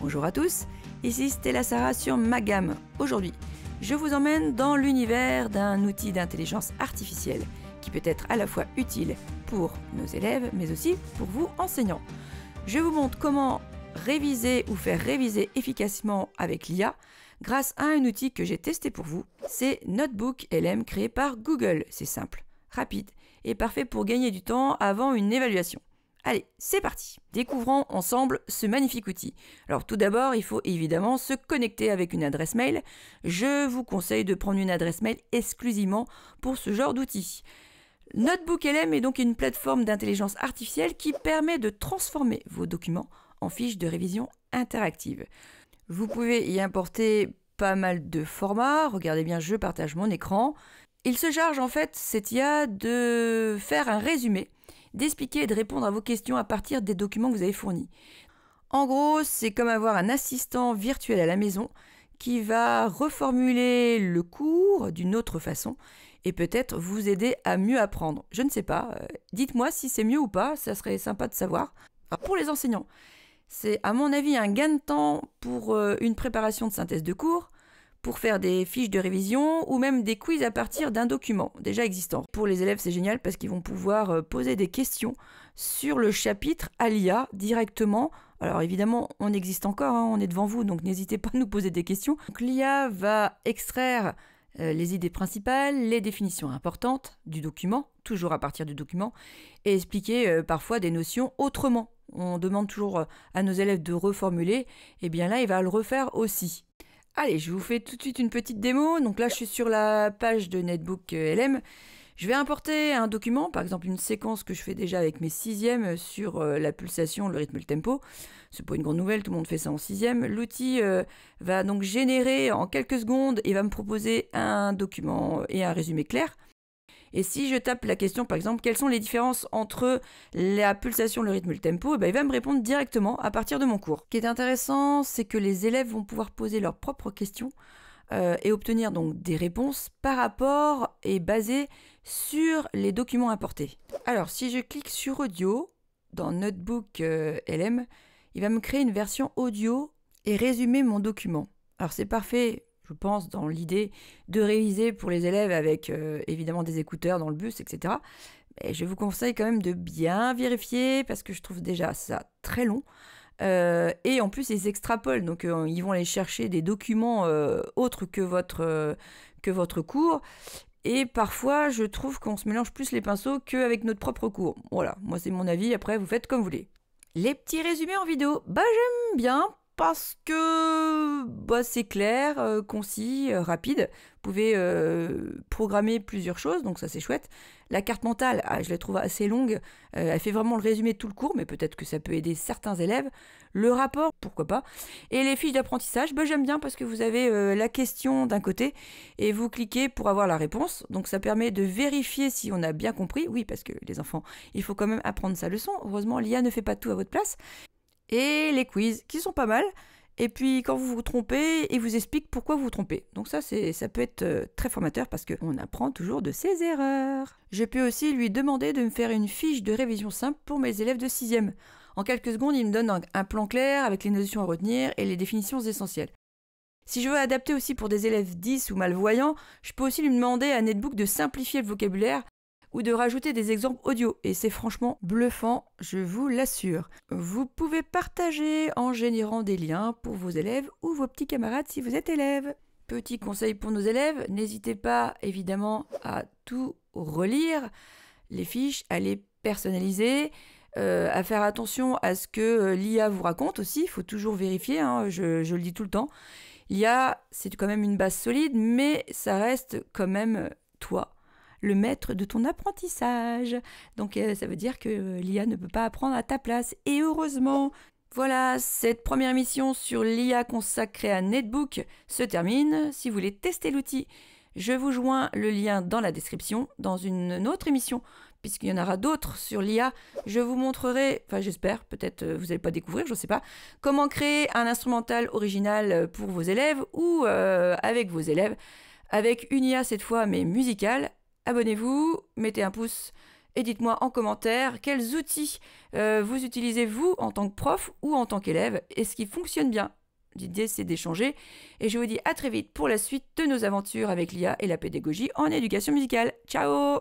Bonjour à tous, ici Stella Sarah sur Magam. Aujourd'hui, je vous emmène dans l'univers d'un outil d'intelligence artificielle qui peut être à la fois utile pour nos élèves, mais aussi pour vous enseignants. Je vous montre comment réviser ou faire réviser efficacement avec l'IA grâce à un outil que j'ai testé pour vous. C'est NotebookLM créé par Google. C'est simple, rapide et parfait pour gagner du temps avant une évaluation. Allez, c'est parti! Découvrons ensemble ce magnifique outil. Alors tout d'abord, il faut évidemment se connecter avec une adresse mail. Je vous conseille de prendre une adresse mail exclusivement pour ce genre d'outil. NotebookLM est donc une plateforme d'intelligence artificielle qui permet de transformer vos documents en fiches de révision interactives. Vous pouvez y importer pas mal de formats. Regardez bien, je partage mon écran. Il se charge en fait, cette IA, de faire un résumé, d'expliquer et de répondre à vos questions à partir des documents que vous avez fournis. En gros, c'est comme avoir un assistant virtuel à la maison qui va reformuler le cours d'une autre façon et peut-être vous aider à mieux apprendre. Je ne sais pas, dites-moi si c'est mieux ou pas, ça serait sympa de savoir. Alors pour les enseignants, c'est à mon avis un gain de temps pour une préparation de synthèse de cours, pour faire des fiches de révision ou même des quiz à partir d'un document déjà existant. Pour les élèves, c'est génial parce qu'ils vont pouvoir poser des questions sur le chapitre à l'IA directement. Alors évidemment, on existe encore, on est devant vous, donc n'hésitez pas à nous poser des questions. Donc l'IA va extraire les idées principales, les définitions importantes du document, toujours à partir du document, et expliquer parfois des notions autrement. On demande toujours à nos élèves de reformuler, et bien là, il va le refaire aussi. Allez, je vous fais tout de suite une petite démo. Donc là, je suis sur la page de NotebookLM. Je vais importer un document, par exemple une séquence que je fais déjà avec mes sixièmes sur la pulsation, le rythme, le tempo. C'est pas une grande nouvelle, tout le monde fait ça en sixième. L'outil va donc générer en quelques secondes et va me proposer un document et un résumé clair. Et si je tape la question, par exemple, quelles sont les différences entre la pulsation, le rythme et le tempo, il va me répondre directement à partir de mon cours. Ce qui est intéressant, c'est que les élèves vont pouvoir poser leurs propres questions et obtenir donc des réponses par rapport et basées sur les documents importés. Alors, si je clique sur audio dans NotebookLM, il va me créer une version audio et résumer mon document. Alors, c'est parfait. Je pense, dans l'idée de réviser pour les élèves avec évidemment des écouteurs dans le bus, etc. Mais je vous conseille quand même de bien vérifier parce que je trouve déjà ça très long. Et en plus, ils extrapolent, donc ils vont aller chercher des documents autres que votre cours. Et parfois, je trouve qu'on se mélange plus les pinceaux qu'avec notre propre cours. Voilà, moi c'est mon avis, après vous faites comme vous voulez. Les petits résumés en vidéo, j'aime bien. Parce que c'est clair, concis, rapide. Vous pouvez programmer plusieurs choses, donc ça c'est chouette. La carte mentale, je la trouve assez longue. Elle fait vraiment le résumé de tout le cours, mais peut-être que ça peut aider certains élèves. Le rapport, pourquoi pas. Et les fiches d'apprentissage, j'aime bien parce que vous avez la question d'un côté et vous cliquez pour avoir la réponse. Donc ça permet de vérifier si on a bien compris. Oui, parce que les enfants, il faut quand même apprendre sa leçon. Heureusement, l'IA ne fait pas tout à votre place. Et les quiz qui sont pas mal. Et puis quand vous vous trompez, il vous explique pourquoi vous vous trompez. Donc ça peut être très formateur parce qu'on apprend toujours de ses erreurs. Je peux aussi lui demander de me faire une fiche de révision simple pour mes élèves de 6e. En quelques secondes, il me donne un plan clair avec les notions à retenir et les définitions essentielles. Si je veux adapter aussi pour des élèves 10 ou malvoyants, je peux aussi lui demander à Netbook de simplifier le vocabulaire ou de rajouter des exemples audio. Et c'est franchement bluffant, je vous l'assure. Vous pouvez partager en générant des liens pour vos élèves ou vos petits camarades si vous êtes élève. Petit conseil pour nos élèves, n'hésitez pas évidemment à tout relire, les fiches, à les personnaliser, à faire attention à ce que l'IA vous raconte aussi, il faut toujours vérifier, je le dis tout le temps. L'IA, c'est quand même une base solide, mais ça reste quand même toi, le maître de ton apprentissage. Donc ça veut dire que l'IA ne peut pas apprendre à ta place. Et heureusement, voilà, cette première émission sur l'IA consacrée à Netbook se termine. Si vous voulez tester l'outil, je vous joins le lien dans la description. Dans une autre émission, puisqu'il y en aura d'autres sur l'IA, je vous montrerai, enfin j'espère, peut-être vous n'allez pas découvrir, je ne sais pas, comment créer un instrumental original pour vos élèves ou avec vos élèves, avec une IA cette fois, mais musicale. Abonnez-vous, mettez un pouce Et dites-moi en commentaire quels outils vous utilisez vous en tant que prof ou en tant qu'élève et ce qui fonctionne bien. L'idée, c'est d'échanger. Et je vous dis à très vite pour la suite de nos aventures avec l'IA et la pédagogie en éducation musicale. Ciao!